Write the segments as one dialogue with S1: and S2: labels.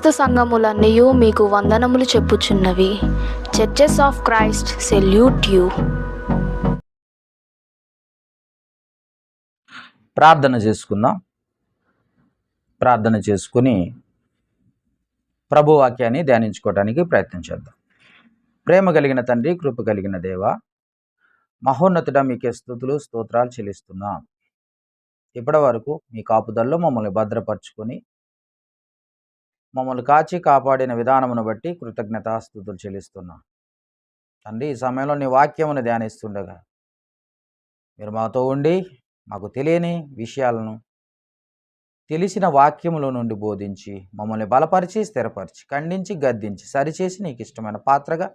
S1: క్రీస్తు సంఘములన్నయు మీకు వందనములు చెప్పుచున్నవి. Churches of Christ salute you.
S2: ప్రార్థన చేసుకుందాం. ప్రార్థన చేసుకుని ప్రభు వాక్యాన్ని ధ్యానించుకోవడానికి ప్రయత్నం చేద్దాం. ప్రేమ కలిగిన తండ్రి, కృప కలిగిన దేవ, మహోన్నతుడ, మీకే స్తుతులు స్తోత్రాలు చెల్లిస్తున్నాం. ఇప్పటి వరకు మీ కాపుదల్లో మమ్మల్ని భద్రపరుచుకొని మమ్మల్ని కాచి కాపాడిన విధానమును బట్టి కృతజ్ఞతాస్తుతులు చెల్లిస్తున్నాం. తండ్రి, ఈ సమయంలో నీ వాక్యమును ధ్యానిస్తుండగా మీరు మాతో ఉండి మాకు తెలియని విషయాలను తెలిసిన వాక్యములో నుండి బోధించి మమ్మల్ని బలపరిచి స్థిరపరిచి ఖండించి గద్దించి సరిచేసి నీకు ఇష్టమైన పాత్రగా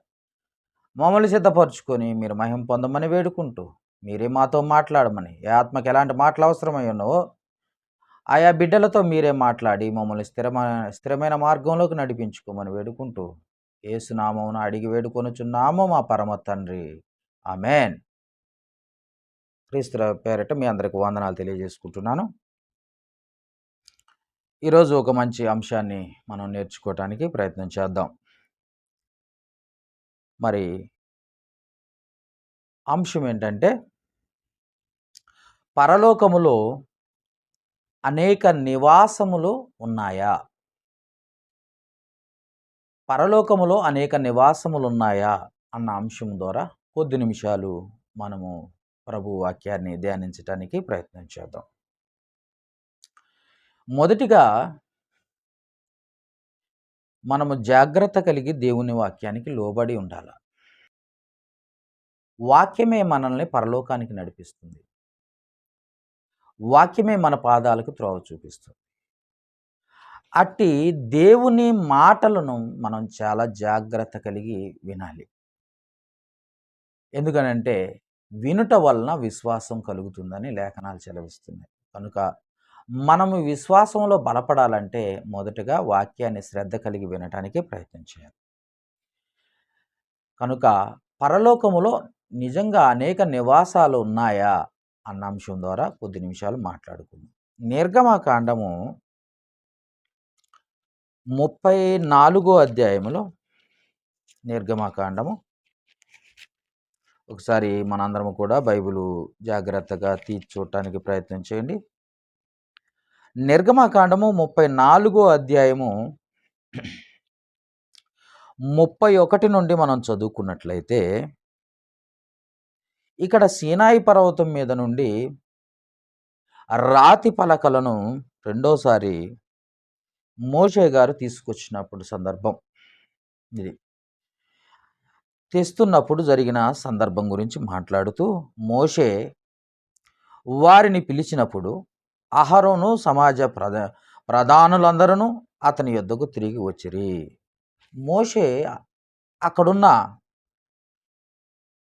S2: మమ్మల్ని సిద్ధపరచుకొని మీరు మహిమ పొందమని వేడుకుంటూ మీరే మాతో మాట్లాడమని, ఏ ఆత్మకి ఎలాంటి మాటలు అవసరమై ఉన్నావో ఆయా బిడ్డలతో మీరే మాట్లాడి మమ్మల్ని స్థిరమైన మార్గంలోకి నడిపించుకోమని వేడుకుంటూ యేసునామమున అడిగి వేడుకొనుచున్నాము మా పరమ తండ్రి, ఆమేన్. క్రీస్తు పేరట మీ అందరికి వందనాలు తెలియజేసుకుంటున్నాను. ఈరోజు ఒక మంచి అంశాన్ని మనం నేర్చుకోవటానికి ప్రయత్నం చేద్దాం. మరి అంశం ఏంటంటే, పరలోకములో అనేక నివాసములు ఉన్నాయా? పరలోకములో అనేక నివాసములు ఉన్నాయా అన్న అంశం ద్వారా కొద్ది నిమిషాలు మనము ప్రభు వాక్యాన్ని ధ్యానించడానికి ప్రయత్నం చేద్దాం. మొదటిగా మనము జాగ్రత్త కలిగి దేవుని వాక్యానికి లోబడి ఉండాలి. వాక్యమే మనల్ని పరలోకానికి నడిపిస్తుంది. వాక్యమే మన పాదాలకు త్రోవ చూపిస్తుంది. అట్టి దేవుని మాటలను మనం చాలా జాగ్రత్త కలిగి వినాలి. ఎందుకనంటే వినుట వలన విశ్వాసం కలుగుతుందని లేఖనాలు సెలవిస్తున్నాయి. కనుక మనము విశ్వాసంలో బలపడాలంటే మొదటగా వాక్యాన్ని శ్రద్ధ కలిగి వినటానికి ప్రయత్నం చేయాలి. కనుక పరలోకములో నిజంగా అనేక నివాసాలు ఉన్నాయా అన్న అంశం ద్వారా కొద్ది నిమిషాలు మాట్లాడుకుందాం. నిర్గమకాండము 34వ అధ్యాయములో, నిర్గమకాండము, ఒకసారి మనందరము కూడా బైబిలు జాగ్రత్తగా తీసి చూడటానికి ప్రయత్నం చేయండి. నిర్గమకాండము 34వ అధ్యాయము 31 నుండి మనం చదువుకున్నట్లయితే, ఇక్కడ సీనాయి పర్వతం మీద నుండి రాతి పలకలను రెండోసారి మోషే గారు తీసుకొచ్చినప్పుడు సందర్భం ఇది. తెస్తున్నప్పుడు జరిగిన సందర్భం గురించి మాట్లాడుతూ మోషే వారిని పిలిచినప్పుడు అహరోను సమాజ ప్రధానులందరూ అతని యొద్దకు తిరిగి వచ్చిరి. మోషే అక్కడున్న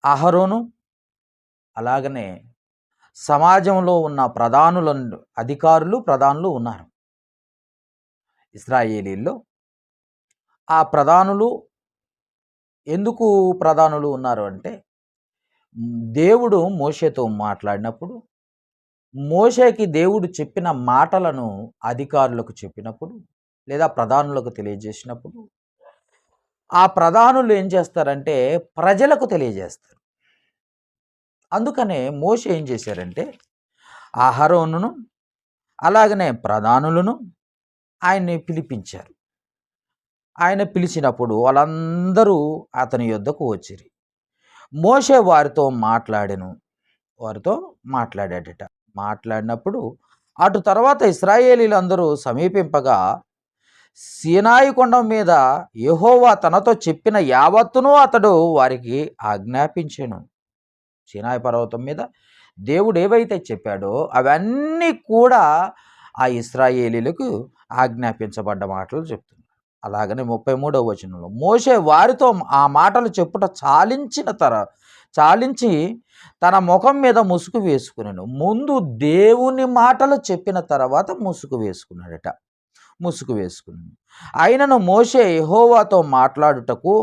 S2: అహరోను అలాగనే సమాజంలో ఉన్న ప్రధానులు ఉన్నారు ఇశ్రాయేలీల్లో. ఆ ప్రధానులు ఎందుకు ప్రధానులు ఉన్నారు అంటే, దేవుడు మోషేతో మాట్లాడినప్పుడు, మోషేకి దేవుడు చెప్పిన మాటలను అధికారులకు చెప్పినప్పుడు లేదా ప్రధానులకు తెలియజేసినప్పుడు ఆ ప్రధానులు ఏం చేస్తారంటే ప్రజలకు తెలియజేస్తారు. అందుకనే మోషే ఏం చేశారంటే అహరోనును అలాగనే ప్రధానులను ఆయన్ని పిలిపించారు. ఆయన పిలిచినప్పుడు వాళ్ళందరూ అతని యొద్దకు వచ్చిరి. మోషే వారితో మాట్లాడాడట. మాట్లాడినప్పుడు అటు తర్వాత ఇశ్రాయేలీలందరూ సమీపింపగా సీనాయి కొండ మీద యెహోవా తనతో చెప్పిన యావత్తును అతడు వారికి ఆజ్ఞాపించెను. సీనాయి పర్వతం మీద దేవుడు ఏవైతే చెప్పాడో అవన్నీ కూడా ఆ ఇశ్రాయేలీలకు ఆజ్ఞాపించబడ్డ మాటలు చెప్తున్నారు. అలాగనే 33వ వచనంలో మోషే వారితో ఆ మాటలు చెప్పుట చాలించి తన ముఖం మీద ముసుగు వేసుకున్నాడు. ముందు దేవుని మాటలు చెప్పిన తర్వాత ముసుగు వేసుకున్నాడు. ఆయనను మోషే యెహోవాతో మాట్లాడుటకు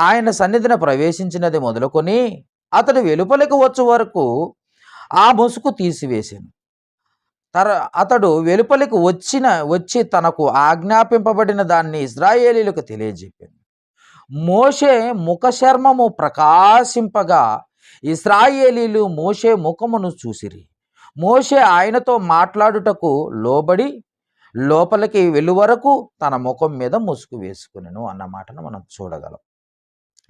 S2: ఆయన సన్నిధిని ప్రవేశించినది మొదలుకొని అతడు వెలుపలికి వచ్చు వరకు ఆ ముసుగు తీసివేశాను. అతడు వెలుపలికి వచ్చి తనకు ఆజ్ఞాపింపబడిన దాన్ని ఇశ్రాయేలీయులకు తెలియజెప్పాను. మోషే ముఖచర్మము ప్రకాశింపగా ఇశ్రాయేలీయులు మోషే ముఖమును చూసిరి. మోషే ఆయనతో మాట్లాడుటకు లోబడి లోపలికి వెళ్ళు వరకు తన ముఖం మీద ముసుగు వేసుకునెను అన్న మాటను మనం చూడగలం.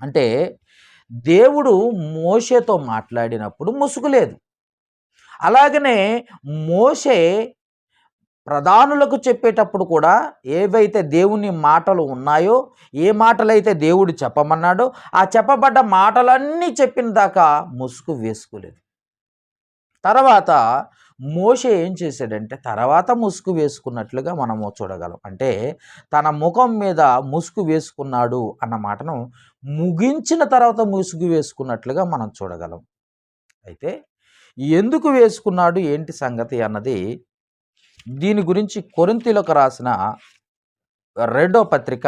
S2: అంటే దేవుడు మోషేతో మాట్లాడినప్పుడు ముసుగు లేదు. అలాగనే మోషే ప్రధానులకు చెప్పేటప్పుడు కూడా ఏవైతే దేవుని మాటలు ఉన్నాయో, ఏ మాటలైతే దేవుడు చెప్పమన్నాడో ఆ చెప్పబడ్డ మాటలన్నీ చెప్పిన దాకా ముసుగు వేసుకోలేదు. తర్వాత మోషే ఏం చేశాడంటే తర్వాత ముసుగు వేసుకున్నట్లుగా మనము చూడగలం. అంటే తన ముఖం మీద ముసుగు వేసుకున్నాడు అన్న మాటను ముగించిన తర్వాత ముసుగు వేసుకున్నట్లుగా మనం చూడగలం. అయితే ఎందుకు వేసుకున్నాడు ఏంటి సంగతి అన్నది దీని గురించి కొరింథీయులకు రాసిన రెండవ పత్రిక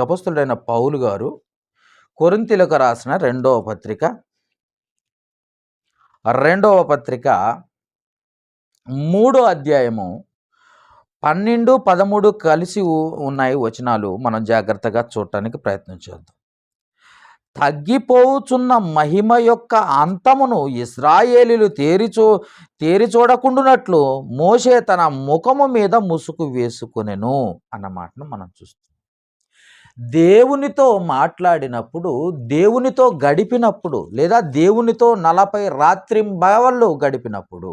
S2: అపొస్తలుడైన పౌలు గారు కొరింథీయులకు రాసిన రెండవ పత్రిక 3వ అధ్యాయము 12, 13 కలిసి ఉన్నాయి వచనాలు. మనం జాగ్రత్తగా చూడటానికి ప్రయత్నం చేద్దాం. తగ్గిపోవుచున్న మహిమ యొక్క అంతమును ఇశ్రాయేలీయులు తేరి చూడకుండునట్లు మోషే తన ముఖము మీద ముసుగు వేసుకొనెను అన్న మాటను మనం చూస్తాం. దేవునితో మాట్లాడినప్పుడు, దేవునితో గడిపినప్పుడు, లేదా దేవునితో 40 రాత్రింబవళ్ళు గడిపినప్పుడు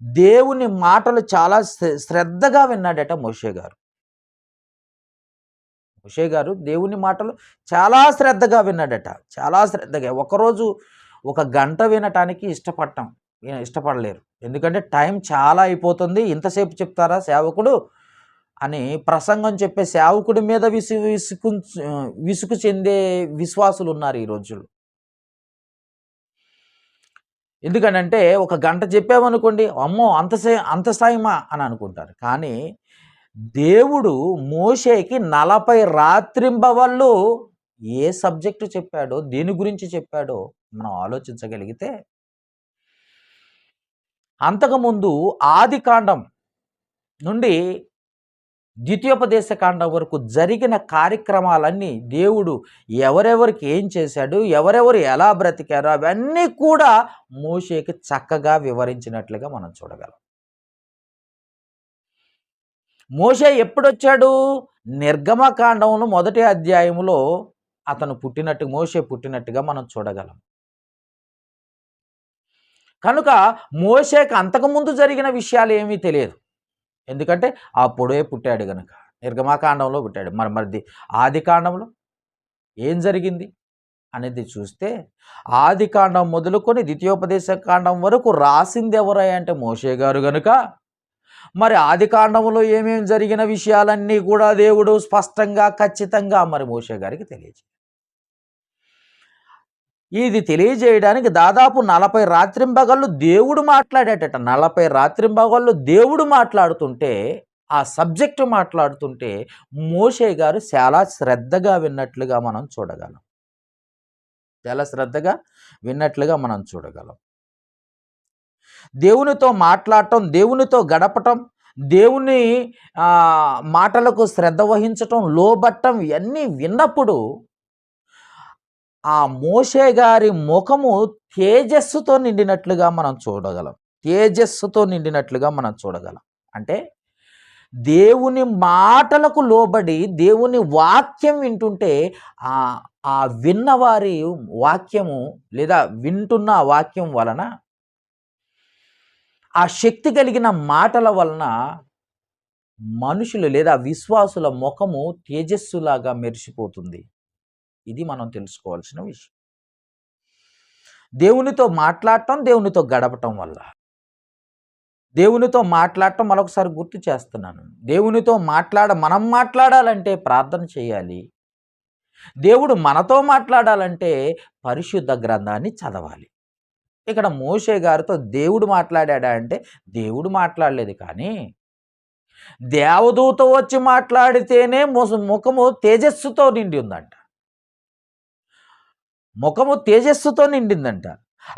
S2: దేవుని మాటలు చాలా శ్రద్ధగా విన్నాడట మోషే గారు దేవుని మాటలు చాలా శ్రద్ధగా విన్నాడట. చాలా శ్రద్ధగా. ఒకరోజు 1 గంట వినటానికి ఇష్టపడలేరు. ఎందుకంటే టైం చాలా అయిపోతుంది, ఇంతసేపు చెప్తారా సేవకుడు అని ప్రసంగం చెప్పే సేవకుడి మీద విసుగు చెందే విశ్వాసులు ఉన్నారు ఈ రోజుల్లో. ఎందుకనంటే 1 గంట చెప్పామనుకోండి, అమ్మో అంత సాయమా అని అనుకుంటారు. కానీ దేవుడు మోషేకి 40 రాత్రింబవళ్ళు ఏ సబ్జెక్టు చెప్పాడో, దేని గురించి చెప్పాడో మనం ఆలోచించగలిగితే, అంతకుముందు ఆది కాండం నుండి ద్వితీయోపదేశ కాండం వరకు జరిగిన కార్యక్రమాలన్నీ దేవుడు ఎవరెవరికి ఏం చేశాడు, ఎవరెవరు ఎలా బ్రతికారో అవన్నీ కూడా మోషేకి చక్కగా వివరించినట్లుగా మనం చూడగలం. మోషే ఎప్పుడొచ్చాడు? నిర్గమకాండంలో 1వ అధ్యాయంలో మోషే పుట్టినట్టుగా మనం చూడగలం. కనుక మోషేకి అంతకుముందు జరిగిన విషయాలు ఏమీ తెలియదు. ఎందుకంటే అప్పుడే పుట్టాడు గనుక. నిర్గమకాండంలో పుట్టాడు. మరి ఆది కాండంలో ఏం జరిగింది అనేది చూస్తే, ఆది కాండం మొదలుకొని ద్వితీయోపదేశ కాండం వరకు రాసింది ఎవరై అంటే మోషే గారు గనుక, మరి ఆది కాండంలో ఏమేమి జరిగిన విషయాలన్నీ కూడా దేవుడు స్పష్టంగా ఖచ్చితంగా మరి మోషే గారికి తెలియజేయాలి. ఇది తెలియజేయడానికి దాదాపు 40 రాత్రింబగళ్ళు దేవుడు మాట్లాడేటట. 40 రాత్రింబగళ్ళు దేవుడు మాట్లాడుతుంటే, ఆ సబ్జెక్టు మాట్లాడుతుంటే మోషే గారు చాలా శ్రద్ధగా విన్నట్లుగా మనం చూడగలం. దేవునితో మాట్లాడటం, దేవునితో గడపటం, దేవుని మాటలకు శ్రద్ధ వహించటం, లోబట్టం ఇవన్నీ విన్నప్పుడు ఆ మోషే గారి ముఖము తేజస్సుతో నిండినట్లుగా మనం చూడగలం. అంటే దేవుని మాటలకు లోబడి దేవుని వాక్యం వింటుంటే ఆ విన్నవారి వాక్యము లేదా వింటున్న వాక్యం వలన, ఆ శక్తి కలిగిన మాటల వలన మనుషులు లేదా విశ్వాసుల ముఖము తేజస్సులాగా మెరిసిపోతుంది. ఇది మనం తెలుసుకోవాల్సిన విషయం. దేవునితో మాట్లాడటం, దేవునితో గడపటం వల్ల. దేవునితో మాట్లాడటం మరొకసారి గుర్తు చేస్తున్నాను. దేవునితో మనం మాట్లాడాలంటే ప్రార్థన చేయాలి. దేవుడు మనతో మాట్లాడాలంటే పరిశుద్ధ గ్రంథాన్ని చదవాలి. ఇక్కడ మోషే గారితో దేవుడు మాట్లాడా అంటే దేవుడు మాట్లాడలేదు, కానీ దేవదూత వచ్చి మాట్లాడితేనే ముఖము తేజస్సుతో నిండి ఉందంట. ముఖము తేజస్సుతో నిండిందంట.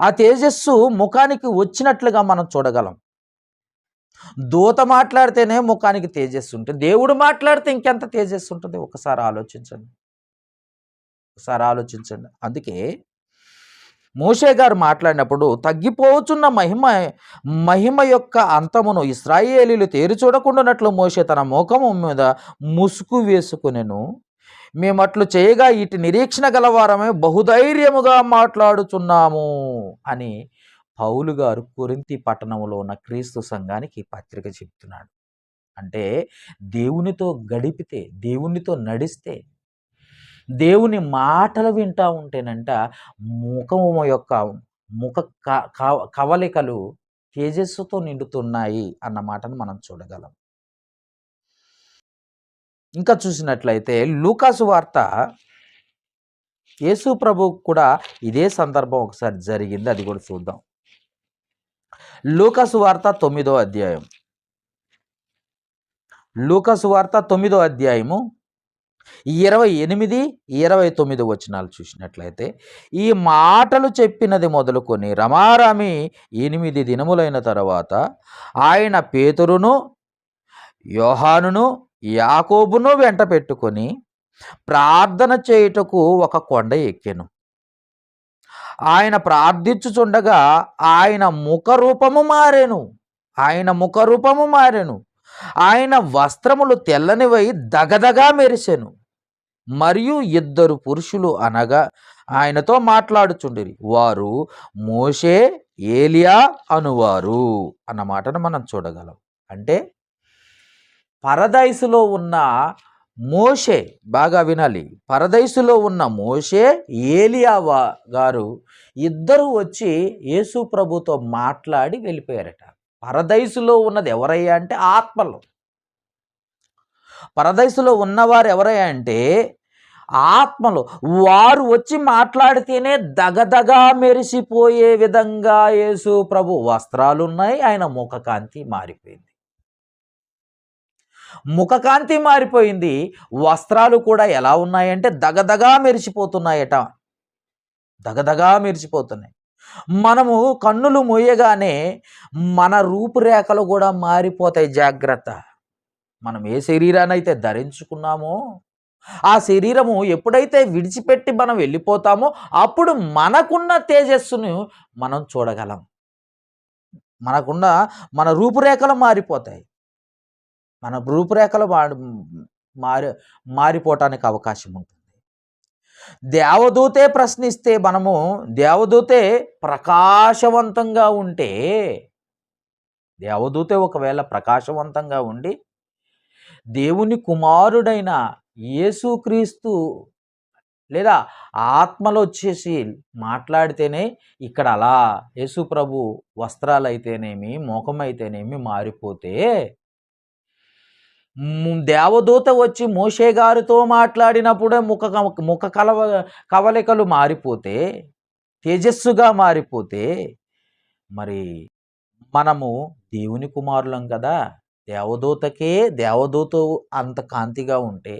S2: ఆ తేజస్సు ముఖానికి వచ్చినట్లుగా మనం చూడగలం. దూత మాట్లాడితేనే ముఖానికి తేజస్సు ఉంటుంది, దేవుడు మాట్లాడితే ఇంకెంత తేజస్సు ఉంటుంది? ఒకసారి ఆలోచించండి, ఒకసారి ఆలోచించండి. అందుకే మోషే గారు మాట్లాడినప్పుడు తగ్గిపోతున్న మహిమ యొక్క అంతమును ఇశ్రాయేలీలు తేరి చూడకుండానట్లు మోషే తన ముఖము మీద ముసుగు వేసుకునెను. మేమట్లు చేయగా ఇటు నిరీక్షణ గలవారమే బహుధైర్యముగా మాట్లాడుచున్నాము అని పౌలు గారు కొరింథీ పట్టణంలో ఉన్న క్రీస్తు సంఘానికి ఈ పత్రిక చెప్తున్నాడు. అంటే దేవునితో గడిపితే, దేవునితో నడిస్తే, దేవుని మాటలు వింటా ఉంటేనంట ముఖము యొక్క ముఖ కవలికలు తేజస్సుతో నిండుతున్నాయి అన్న మాటను మనం చూడగలం. ఇంకా చూసినట్లయితే లూకాసు వార్త, యేసు ప్రభు కూడా ఇదే సందర్భం ఒకసారి జరిగింది, అది కూడా చూద్దాం. లూకాసు వార్త 9వ అధ్యాయం, లూకాసు వార్త 9వ అధ్యాయము 28, 29 వచనాలు చూసినట్లయితే, ఈ మాటలు చెప్పినది మొదలుకొని రమారామి 8 దినములైన తర్వాత ఆయన పేతురును, యోహానును, యాకోబును వెంట పెట్టుకొని ప్రార్థన చేయుటకు ఒక కొండ ఎక్కెను. ఆయన ప్రార్థించుచుండగా ఆయన ముఖరూపము మారెను, ఆయన ముఖరూపము మారెను. ఆయన వస్త్రములు తెల్లనివై దగదగా మెరిసెను. మరియు 2 పురుషులు అనగా ఆయనతో మాట్లాడుచుండిరి. వారు మోషే, ఏలియా అనువారు అన్న మాటను మనం చూడగలం. అంటే పరదైసులో ఉన్న మోషే, బాగా వినాలి, పరదైసులో ఉన్న మోషే, ఏలియా గారు ఇద్దరు వచ్చి యేసు ప్రభుతో మాట్లాడి వెళ్ళిపోయారట. పరదైసులో ఉన్నది ఎవరయ్యా అంటే ఆత్మలు. పరదైసులో ఉన్నవారు ఎవరయ్యా అంటే ఆత్మలు. వారు వచ్చి మాట్లాడితేనే దగదగా మెరిసిపోయే విధంగా యేసు ప్రభు వస్త్రాలు ఉన్నాయి, ఆయన ముఖకాంతి మారిపోయింది. ముఖకాంతి మారిపోయింది, వస్త్రాలు కూడా ఎలా ఉన్నాయంటే దగదగా మెరిసిపోతున్నాయట, దగదగా మెరిసిపోతున్నాయి. మనము కన్నులు మూయగానే మన రూపురేఖలు కూడా మారిపోతాయి. జాగ్రత్త. మనం ఏ శరీరాన్ని అయితే ధరించుకున్నామో ఆ శరీరము ఎప్పుడైతే విడిచిపెట్టి మనం వెళ్ళిపోతామో అప్పుడు మనకున్న తేజస్సును మనం చూడగలం. మన రూపురేఖలు మారిపోతాయి. మన రూపురేఖలు మారిపోవటానికి అవకాశం ఉంటుంది. దేవదూతే ప్రశ్నిస్తే, మనము దేవదూతే ప్రకాశవంతంగా ఉంటే, దేవదూతే ఒకవేళ ప్రకాశవంతంగా ఉండి దేవుని కుమారుడైన యేసుక్రీస్తు లేదా ఆత్మలో వచ్చేసి మాట్లాడితేనే ఇక్కడ అలా యేసు ప్రభు వస్త్రాలు అయితేనేమి, ముఖం అయితేనేమి మారిపోతే, దేవదూత వచ్చి మోషే గారితో మాట్లాడినప్పుడే ముఖ కవలికలు మారిపోతే, తేజస్సుగా మారిపోతే, మరి మనము దేవుని కుమారులం కదా. దేవదూత అంత కాంతిగా ఉంటే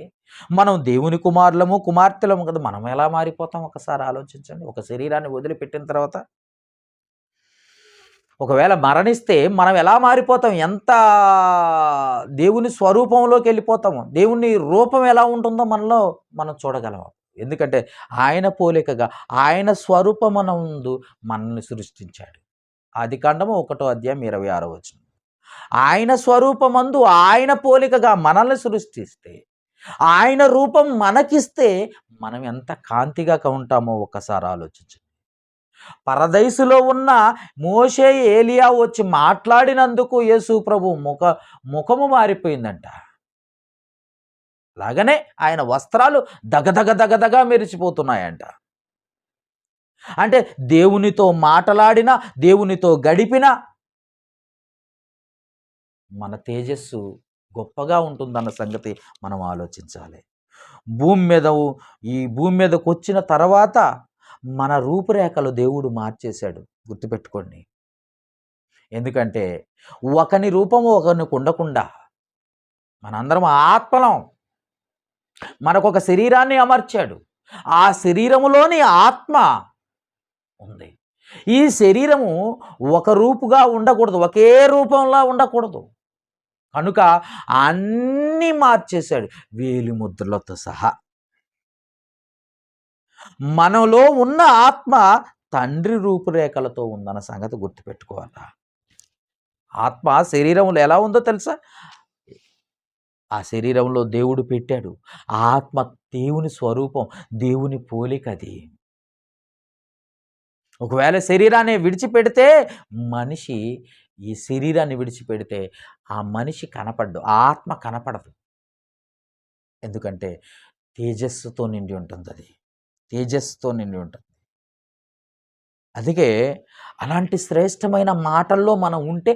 S2: మనం దేవుని కుమారులము, కుమార్తెలము కదా, మనం ఎలా మారిపోతాం? ఒకసారి ఆలోచించండి. ఒక శరీరాన్ని వదిలిపెట్టిన తర్వాత ఒకవేళ మరణిస్తే మనం ఎలా మారిపోతాం? ఎంత దేవుని స్వరూపంలోకి వెళ్ళిపోతాము. దేవుని రూపం ఎలా ఉంటుందో మనలో మనం చూడగలం. ఎందుకంటే ఆయన పోలికగా, ఆయన స్వరూపమునందు మనల్ని సృష్టించాడు. ఆదికాండము 1వ అధ్యాయం 26వ వచనం. ఆయన స్వరూపమందు ఆయన పోలికగా మనల్ని సృష్టిస్తే, ఆయన రూపం మనకిస్తే మనం ఎంత కాంతిగా ఉంటామో ఒకసారి ఆలోచించండి. పరదైసులో ఉన్న మోషే, ఏలియా వచ్చి మాట్లాడినందుకు యేసు ప్రభు ముఖము మారిపోయిందంట. అలాగనే ఆయన వస్త్రాలు దగదగ మెరిసిపోతున్నాయంట. అంటే దేవునితో మాట్లాడిన, దేవునితో గడిపిన మన తేజస్సు గొప్పగా ఉంటుందన్న సంగతి మనం ఆలోచించాలి. ఈ భూమి మీదకు వచ్చిన తర్వాత మన రూపురేఖలు దేవుడు మార్చేశాడు, గుర్తుపెట్టుకోండి. ఎందుకంటే ఒకని రూపము ఒకరికి ఉండకుండా మనందరం ఆత్మలం. మనకొక శరీరాన్ని అమర్చాడు, ఆ శరీరములోని ఆత్మ ఉంది. ఈ శరీరము ఒక రూపుగా ఉండకూడదు, ఒకే రూపంలో ఉండకూడదు. కనుక అన్నీ మార్చేశాడు, వేలి ముద్రలతో సహా. మనలో ఉన్న ఆత్మ తండ్రి రూపురేఖలతో ఉందన్న సంగతి గుర్తుపెట్టుకోవాలా. ఆత్మ శరీరంలో ఎలా ఉందో తెలుసా? ఆ శరీరంలో దేవుడు పెట్టాడు. ఆ ఆత్మ దేవుని స్వరూపం, దేవుని పోలిక అది. ఒకవేళ శరీరాన్ని విడిచిపెడితే, మనిషి ఈ శరీరాన్ని విడిచిపెడితే ఆ మనిషి కనపడ్డు, ఆ ఆత్మ కనపడదు. ఎందుకంటే తేజస్సుతో నిండి ఉంటుంది, అది తేజస్సుతో నిండి ఉంటుంది. అందుకే అలాంటి శ్రేష్టమైన మాటల్లో మనం ఉంటే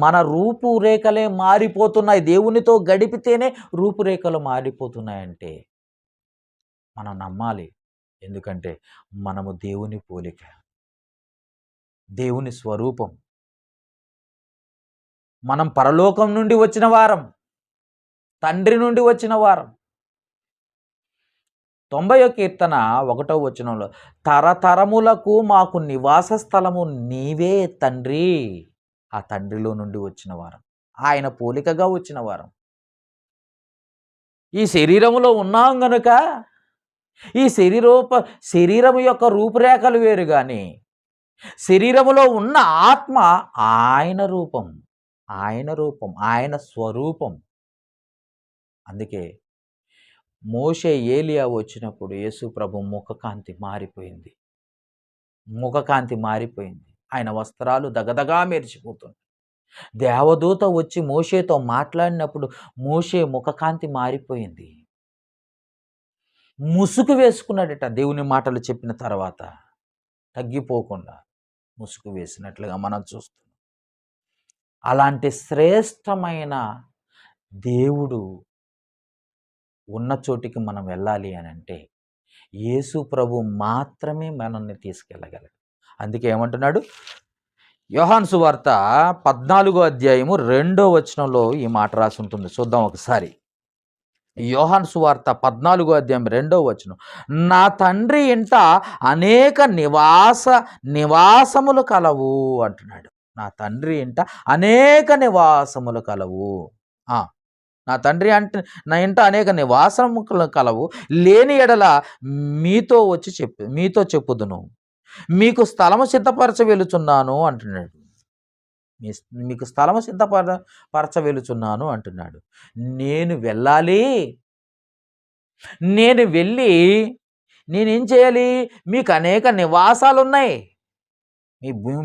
S2: మన రూపురేఖలే మారిపోతున్నాయి. దేవునితో గడిపితేనే రూపురేఖలు మారిపోతున్నాయంటే మనం నమ్మాలి. ఎందుకంటే మనము దేవుని పోలిక, దేవుని స్వరూపం. మనం పరలోకం నుండి వచ్చిన వారం, తండ్రి నుండి వచ్చిన వారం. 90వ కీర్తన 1వ వచనంలో, తరతరములకు మాకు నివాస స్థలము నీవే తండ్రి. ఆ తండ్రిలో నుండి వచ్చిన వారం, ఆయన పోలికగా వచ్చిన వారం. ఈ శరీరములో ఉన్నాం గనుక ఈ శరీరము యొక్క రూపురేఖలు వేరు, కానీ శరీరములో ఉన్న ఆత్మ ఆయన రూపం, ఆయన రూపం, ఆయన స్వరూపం. అందుకే మోషే ఏలియా వచ్చినప్పుడు యేసు ప్రభు ముఖకాంతి మారిపోయింది, ముఖకాంతి మారిపోయింది. ఆయన వస్త్రాలు దగదగా మెరిచిపోతుంది. దేవదూత వచ్చి మోషేతో మాట్లాడినప్పుడు మోషే ముఖకాంతి మారిపోయింది. ముసుగు వేసుకున్నాడట దేవుని మాటలు చెప్పిన తర్వాత, తగ్గిపోకుండా ముసుగు వేసినట్లుగా మనం చూస్తున్నాం. అలాంటి శ్రేష్టమైన దేవుడు ఉన్న చోటికి మనం వెళ్ళాలి అని అంటే యేసు ప్రభు మాత్రమే మనల్ని తీసుకెళ్ళగలడు. అందుకే ఏమంటున్నాడు? యోహాను సువార్త 14వ అధ్యాయము 2వ వచనంలో ఈ మాట రాసి ఉంటుంది. చూద్దాం ఒకసారి. యోహాను సువార్త 14వ అధ్యాయం 2వ వచనం, నా తండ్రి ఇంట అనేక నివాసములు కలవు అంటున్నాడు. నా తండ్రి ఇంట అనేక నివాసములు కలవు. నా తండ్రి అంటే నా ఇంట అనేక నివాసములు కలవు, లేని ఎడల మీతో చెప్పుదును, మీకు స్థలము సిద్ధపరచ వెలుచున్నాను అంటున్నాడు. మీకు స్థలము సిద్ధపరచ వెలుచున్నాను అంటున్నాడు. నేను వెళ్ళాలి, నేను వెళ్ళి నేనేం చేయాలి? మీకు అనేక నివాసాలు ఉన్నాయి,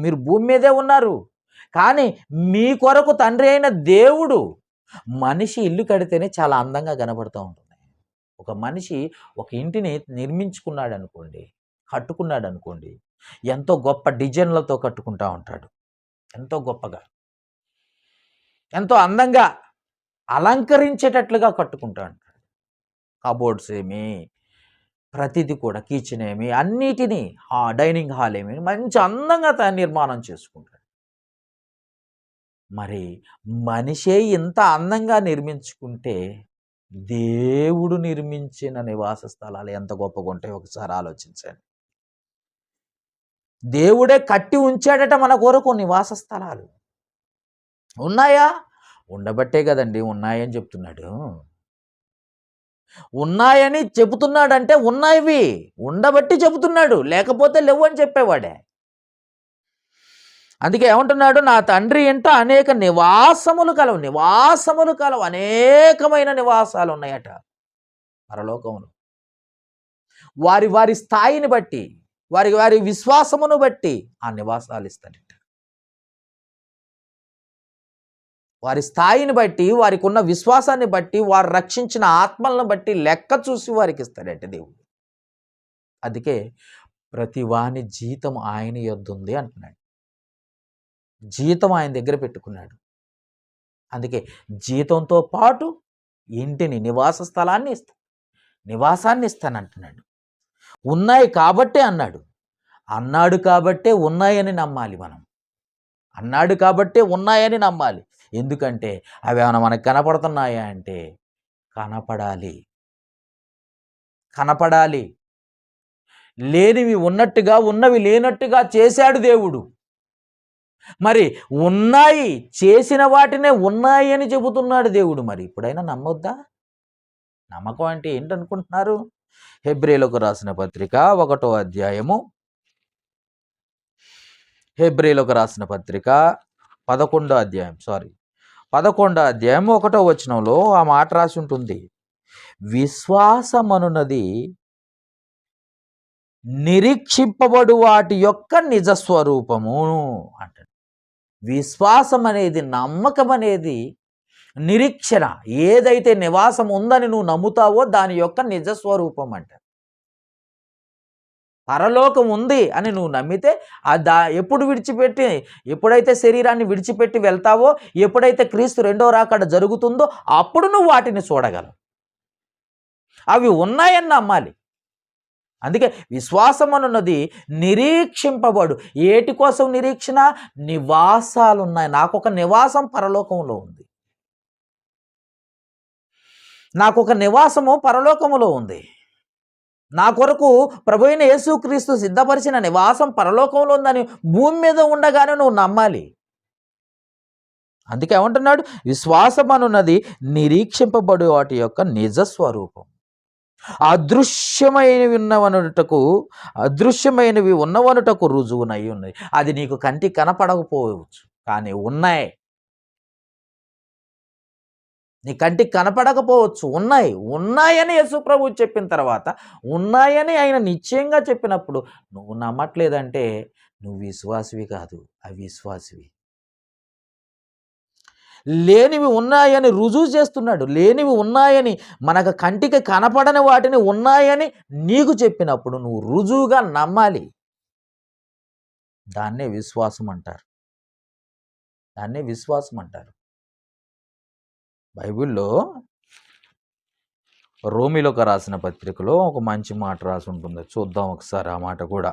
S2: మీరు భూమి మీదే ఉన్నారు, కానీ మీ కొరకు తండ్రి అయిన దేవుడు మనిషి ఇల్లు కడితేనే చాలా అందంగా కనబడుతూ ఉంటుంది. ఒక మనిషి ఒక ఇంటిని నిర్మించుకున్నాడు అనుకోండి, కట్టుకున్నాడు అనుకోండి, ఎంతో గొప్ప డిజైన్లతో కట్టుకుంటూ ఉంటాడు, ఎంతో గొప్పగా, ఎంతో అందంగా అలంకరించేటట్లుగా కట్టుకుంటూ ఉంటాడు. కబోర్డ్స్ ఏమి, ప్రతిదీ కూడా, కిచెన్ ఏమి, అన్నిటినీ, డైనింగ్ హాల్ ఏమి మంచి అందంగా నిర్మాణం చేసుకుంటాడు. మరి మనిషే ఇంత అందంగా నిర్మించుకుంటే దేవుడు నిర్మించిన నివాస స్థలాలు ఎంత గొప్పగా ఉంటాయో ఒకసారి ఆలోచించండి. దేవుడే కట్టి ఉంచాడట మన కొరకు నివాస స్థలాలు. ఉన్నాయా? ఉండబట్టే కదండి ఉన్నాయని చెప్తున్నాడు. ఉన్నాయని చెబుతున్నాడంటే ఉన్నాయివి ఉండబట్టి చెబుతున్నాడు, లేకపోతే లేవు అని చెప్పేవాడే. అందుకే ఏమంటున్నాడు? నా తండ్రి ఇంట అనేక నివాసములు కలవు, అనేకమైన నివాసాలు ఉన్నాయట పరలోకములు. వారి స్థాయిని బట్టి, వారి విశ్వాసమును బట్టి ఆ నివాసాలు ఇస్తాడట. వారి స్థాయిని బట్టి, వారికి ఉన్న విశ్వాసాన్ని బట్టి, వారు రక్షించిన ఆత్మలను బట్టి లెక్క చూసి వారికి ఇస్తాడట దేవుడు. అందుకే ప్రతి వాని జీతం ఆయన యొద్ద ఉంది అంటున్నాడు. జీతం ఆయన దగ్గర పెట్టుకున్నాడు. అందుకే జీతంతో పాటు ఇంటిని, నివాస స్థలాన్ని నివాసాన్ని ఇస్తానంటున్నాడు. ఉన్నాయి కాబట్టే అన్నాడు కాబట్టే ఉన్నాయని నమ్మాలి మనం. అన్నాడు కాబట్టే ఉన్నాయని నమ్మాలి. ఎందుకంటే అవి ఏమైనా మనకు కనపడుతున్నాయా అంటే కనపడాలి. లేనివి ఉన్నట్టుగా, ఉన్నవి లేనట్టుగా చేశాడు దేవుడు. మరి ఉన్నాయి, చేసిన వాటినే ఉన్నాయి అని చెబుతున్నాడు దేవుడు. మరి ఇప్పుడైనా నమ్మొద్దా? నమ్మకం అంటే ఏంటనుకుంటున్నారు? హెబ్రీలకు రాసిన పత్రిక 1వ అధ్యాయము, హెబ్రీలకు రాసిన పత్రిక 11వ అధ్యాయం 11వ అధ్యాయం 1వ వచనంలో ఆ మాట రాసి ఉంటుంది. విశ్వాసమనున్నది నిరీక్షింపబడు వాటి యొక్క నిజస్వరూపము అంటాడు. విశ్వాసం అనేది, నమ్మకం అనేది నిరీక్షణ. ఏదైతే నివాసం ఉందని నువ్వు నమ్ముతావో దాని యొక్క నిజస్వరూపం అంట. పరలోకం ఉంది అని నువ్వు నమ్మితే ఎప్పుడైతే శరీరాన్ని విడిచిపెట్టి వెళ్తావో, ఎప్పుడైతే క్రీస్తు రెండో రాకడ జరుగుతుందో అప్పుడు నువ్వు వాటిని చూడగలవు. అవి ఉన్నాయని నమ్మాలి. అందుకే విశ్వాసం అనున్నది నిరీక్షింపబడు. ఏటి కోసం నిరీక్షణ? నివాసాలు ఉన్నాయి. నాకు ఒక నివాసం పరలోకంలో ఉంది. నాకు ఒక నివాసము పరలోకములో ఉంది. నా కొరకు ప్రభువైన యేసుక్రీస్తు సిద్ధపరిచిన నివాసం పరలోకంలో ఉందని భూమి మీద ఉండగానే నువ్వు నమ్మాలి. అందుకే ఏమంటున్నాడు? విశ్వాసం అనున్నది నిరీక్షింపబడు వాటి యొక్క నిజస్వరూపం. అదృశ్యమైనవి ఉన్నవనుటకు రుజువునై ఉన్నాయి. అది నీకు కంటికి కనపడకపోవచ్చు, కానీ ఉన్నాయి. నీ కంటికి కనపడకపోవచ్చు, ఉన్నాయని యేసు ప్రభువు చెప్పిన తర్వాత, ఉన్నాయని ఆయన నిశ్చయంగా చెప్పినప్పుడు నువ్వు నమ్మట్లేదంటే నువ్వు విశ్వాసివి కాదు, అవిశ్వాసివి. లేనివి ఉన్నాయని రుజువు చేస్తున్నాడు. లేనివి ఉన్నాయని, మనకు కంటికి కనపడని వాటిని ఉన్నాయని నీకు చెప్పినప్పుడు నువ్వు రుజువుగా నమ్మాలి. దాన్నే విశ్వాసం అంటారు. బైబిల్లో రోమీలకు రాసిన పత్రికలో ఒక మంచి మాట రాసి ఉంటుంది. చూద్దాం ఒకసారి ఆ మాట కూడా.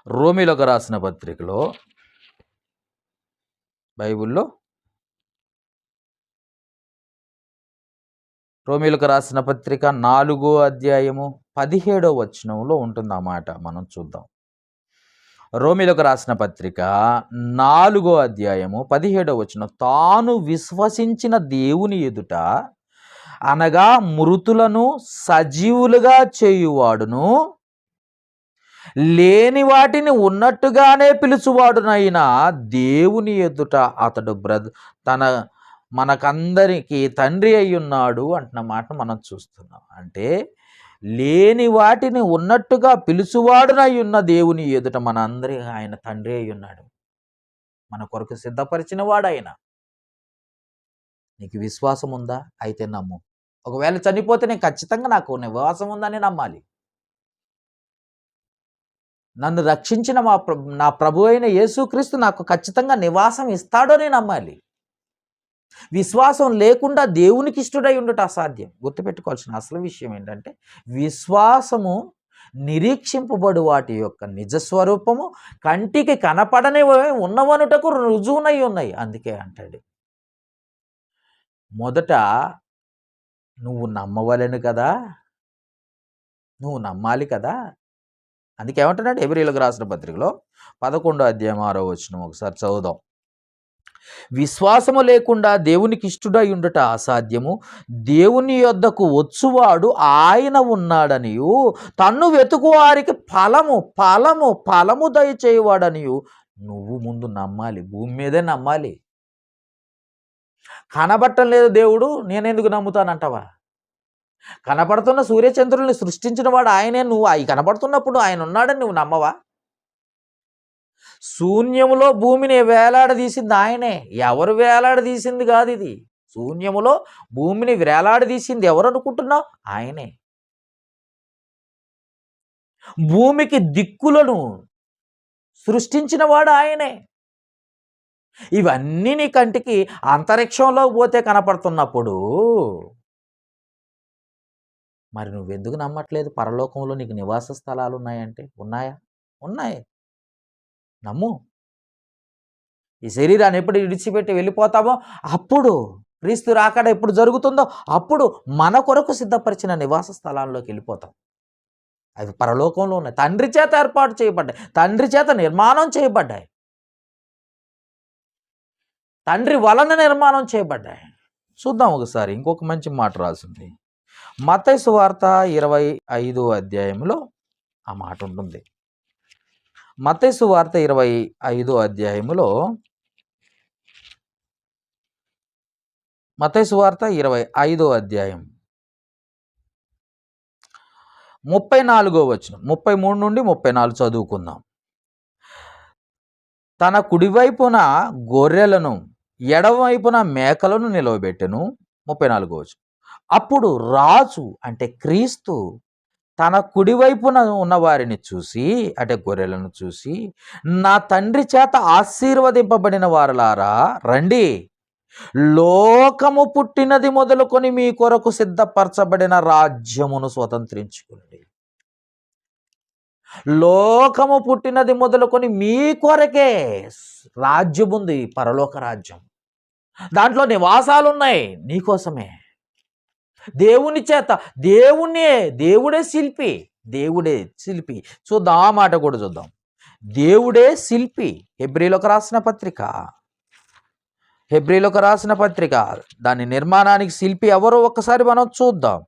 S2: రోమీలకు రాసిన పత్రికలో, బైబిల్లో రోమీలకు రాసిన పత్రిక 4వ అధ్యాయము 17వ వచనంలో ఉంటుంది ఆ మాట. మనం చూద్దాం. రోమీలకు రాసిన పత్రిక 4వ అధ్యాయము 17వ వచనం. తాను విశ్వసించిన దేవుని ఎదుట, అనగా మృతులను సజీవులుగా చేయువాడును, లేని వాటిని ఉన్నట్టుగానే పిలుచువాడునైనా దేవుని ఎదుట అతడు మనకందరికీ తండ్రి అయి ఉన్నాడు అంటున్న మాట మనం చూస్తున్నాం. అంటే లేని వాటిని ఉన్నట్టుగా పిలుచువాడునై ఉన్న దేవుని ఎదుట మనందరి ఆయన తండ్రి అయి ఉన్నాడు. మన కొరకు సిద్ధపరిచిన వాడాయన. నీకు విశ్వాసం ఉందా? అయితే నమ్ము. ఒకవేళ చనిపోతే నేను ఖచ్చితంగా నాకు నివాసం ఉందని నమ్మాలి. నన్ను రక్షించిన నా ప్రభు అయిన యేసుక్రీస్తు నాకు ఖచ్చితంగా నివాసం ఇస్తాడని నమ్మాలి. విశ్వాసం లేకుండా దేవునికి ఇష్టడై ఉండటం అసాధ్యం. గుర్తుపెట్టుకోవాల్సిన అసలు విషయం ఏంటంటే, విశ్వాసము నిరీక్షింపబడు వాటి యొక్క నిజస్వరూపము, కంటికి కనపడని ఉన్నవనుటకు రుజువునై ఉన్నాయి. అందుకే అంటాడు, మొదట నువ్వు నమ్మవలెను కదా, నువ్వు నమ్మాలి కదా. అందుకే ఏమంటున్నాడు? హెబ్రీయులకు రాసిన పత్రికలో 11వ అధ్యాయం 6వ వచనం ఒకసారి చదువుదాం. విశ్వాసము లేకుండా దేవునికి ఇష్టడై ఉండట అసాధ్యము. దేవుని యొద్దకు వచ్చువాడు ఆయన ఉన్నాడనియు, తన్ను వెతుకు వారికి ఫలము దయచేయవాడనియు నువ్వు ముందు నమ్మాలి. భూమి మీదే నమ్మాలి. కనబట్టం లేదు దేవుడు, నేనెందుకు నమ్ముతానంటావా? కనపడుతున్న సూర్యచంద్రుల్ని సృష్టించిన వాడు ఆయనే. నువ్వు అవి కనపడుతున్నప్పుడు ఆయన ఉన్నాడని నువ్వు నమ్మవా? శూన్యములో భూమిని వేలాడదీసింది ఆయనే. ఎవరు వేలాడదీసింది కాదు ఇది. శూన్యములో భూమిని వేలాడదీసింది ఎవరు అనుకుంటున్నావు? ఆయనే. భూమికి దిక్కులను సృష్టించిన వాడు ఆయనే. ఇవన్నీ నీ కంటికి అంతరిక్షంలో పోతే కనపడుతున్నప్పుడు మరి నువ్వెందుకు నమ్మట్లేదు? పరలోకంలో నీకు నివాస స్థలాలు ఉన్నాయంటే ఉన్నాయా? ఉన్నాయి. నమ్ము. ఈ శరీరాన్ని ఎప్పుడు విడిచిపెట్టి వెళ్ళిపోతామో అప్పుడు, క్రీస్తు రాకడ ఎప్పుడు జరుగుతుందో అప్పుడు మన కొరకు సిద్ధపరిచిన నివాస స్థలాల్లోకి వెళ్ళిపోతాం. అవి పరలోకంలో ఉన్నాయి. తండ్రి చేత ఏర్పాటు చేయబడ్డాయి, తండ్రి చేత నిర్మాణం చేయబడ్డాయి, తండ్రి వలన నిర్మాణం చేయబడ్డాయి. చూద్దాం ఒకసారి ఇంకొక మంచి మాట రాసింది. మత్తయి సువార్త 25వ అధ్యాయంలో ఆ మాట ఉంటుంది. మత్తయి సువార్త 25వ అధ్యాయములో, మత్తయి సువార్త 25వ అధ్యాయం 34వ వచనం, 33 నుండి 34 చదువుకుందాం. తన కుడివైపున గొర్రెలను ఎడమవైపున మేకలను నిలవబెట్టెను. 34వ వచనం. అప్పుడు రాజు అంటే క్రీస్తు తన కుడివైపున ఉన్న వారిని చూసి, అంటే గొర్రెలను చూసి, నా తండ్రి చేత ఆశీర్వదింపబడిన వారలారా రండి, లోకము పుట్టినది మొదలుకొని మీ కొరకు సిద్ధపరచబడిన రాజ్యమును స్వతంత్రించుకోండి. లోకము పుట్టినది మొదలుకొని మీ కొరకే రాజ్యం ఉంది, పరలోక రాజ్యం. దాంట్లో నివాసాలు ఉన్నాయి నీకోసమే. దేవుని చేత, దేవుడే శిల్పి, దేవుడే శిల్పి. చూద్దాం, ఆ మాట కూడా చూద్దాం. దేవుడే శిల్పి. హెబ్రీలకు రాసిన పత్రిక దాని నిర్మాణానికి శిల్పి ఎవరో ఒక్కసారి మనం చూద్దాం.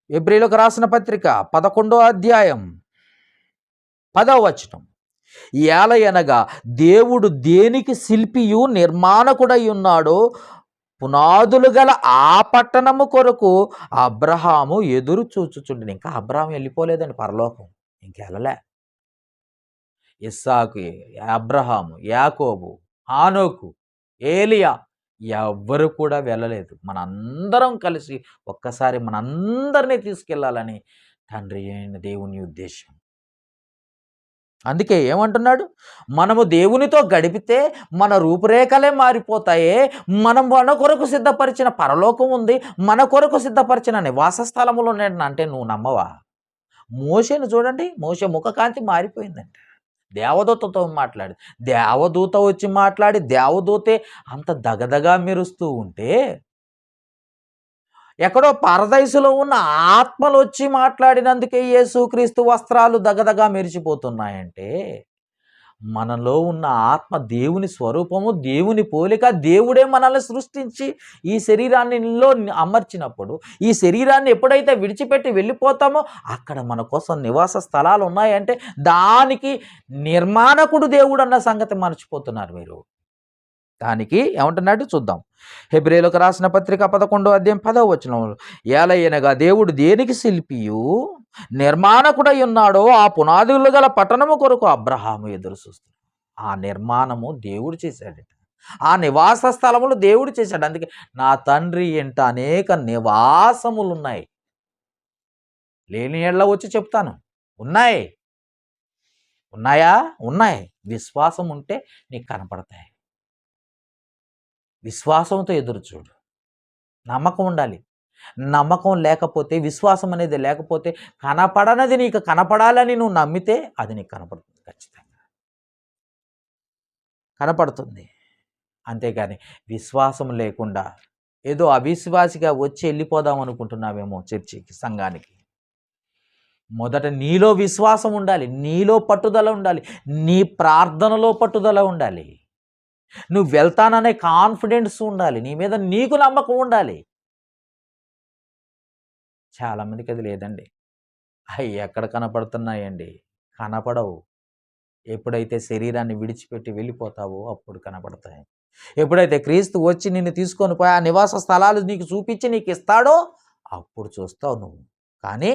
S2: హెబ్రీలకు రాసిన పత్రిక 11వ అధ్యాయం 10వ వచనం. ఏలయనగా దేవుడు దేనికి శిల్పియు నిర్మాణకుడై ఉన్నాడో పునాదులు గల ఆ పట్టణము కొరకు అబ్రహాము ఎదురు చూచుచుండెను. ఇంకా అబ్రహాం వెళ్ళిపోలేదండి పరలోకం, ఇంకెళ్ళలే. ఇస్సాకు, అబ్రహాము, యాకోబు, హానోకు, ఏలియా ఎవ్వరు కూడా వెళ్ళలేదు. మనందరం కలిసి ఒక్కసారి మనందరినీ తీసుకెళ్లాలని తండ్రి అయిన దేవుని ఉద్దేశం. అందుకే ఏమంటున్నాడు, మనము దేవునితో గడిపితే మన రూపురేఖలే మారిపోతాయే. మనం మన కొరకు సిద్ధపరిచిన పరలోకం ఉంది, మన కొరకు సిద్ధపరిచిన నివాస స్థలములు ఉన్నాడు అంటే నువ్వు నమ్మవా? మోషేను చూడండి, మోషే ముఖకాంతి మారిపోయిందంట. దేవదూతతో మాట్లాడి, దేవదూత వచ్చి మాట్లాడి, దేవదూతే అంత దగదగా మెరుస్తూ ఉంటే, ఎక్కడో పరదైసులో ఉన్న ఆత్మలు వచ్చి మాట్లాడినందుకే యేసుక్రీస్తు వస్త్రాలు దగదగా మెరిచిపోతున్నాయంటే, మనలో ఉన్న ఆత్మ దేవుని స్వరూపము, దేవుని పోలిక. దేవుడే మనల్ని సృష్టించి ఈ శరీరాన్నిలో అమర్చినప్పుడు, ఈ శరీరాన్ని ఎప్పుడైతే విడిచిపెట్టి వెళ్ళిపోతామో అక్కడ మన కోసం నివాస స్థలాలు ఉన్నాయంటే దానికి నిర్మాణకుడు దేవుడు అన్న సంగతి మర్చిపోతున్నారు మీరు. దానికి ఏమంటున్నాడు చూద్దాం. హెబ్రీలకు రాసిన పత్రిక 11వ అధ్యాయం 10వ వచనంలో, ఏలయనగా దేవుడు దేనికి శిల్పియు నిర్మాణకుడై ఉన్నాడో ఆ పునాదులు గల పట్టణము కొరకు అబ్రహాము ఎదురు చూస్తున్నాడు. ఆ నిర్మాణము దేవుడు చేశాడట, ఆ నివాస స్థలములు దేవుడు చేశాడు. అందుకే నా తండ్రి ఇంట అనేక నివాసములు ఉన్నాయి. లేని ఏళ్ళ వచ్చి చెప్తాను, ఉన్నాయా? ఉన్నాయి. విశ్వాసం ఉంటే నీకు కనపడతాయి. విశ్వాసంతో ఎదురు చూడు. నమ్మకం ఉండాలి. నమ్మకం లేకపోతే, విశ్వాసం అనేది లేకపోతే, కనపడనది నీకు కనపడాలని నువ్వు నమ్మితే అది నీకు కనపడుతుంది, ఖచ్చితంగా కనపడుతుంది. అంతేగాని విశ్వాసం లేకుండా ఏదో అవిశ్వాసిగా వచ్చి వెళ్ళిపోదాం అనుకుంటున్నావేమో చర్చికి, సంఘానికి. మొదట నీలో విశ్వాసం ఉండాలి, నీలో పట్టుదల ఉండాలి, నీ ప్రార్థనలో పట్టుదల ఉండాలి, నువ్వు వెళ్తాననే కాన్ఫిడెన్స్ ఉండాలి, నీ మీద నీకు నమ్మకం ఉండాలి. చాలామందికి అది లేదండి. అవి ఎక్కడ కనపడుతున్నాయండి? కనపడవు. ఎప్పుడైతే శరీరాన్ని విడిచిపెట్టి వెళ్ళిపోతావో అప్పుడు కనపడతాయి. ఎప్పుడైతే క్రీస్తు వచ్చి నిన్ను తీసుకొని పోయి ఆ నివాస స్థలాలు నీకు చూపించి నీకు ఇస్తాడో అప్పుడు చూస్తావు నువ్వు. కానీ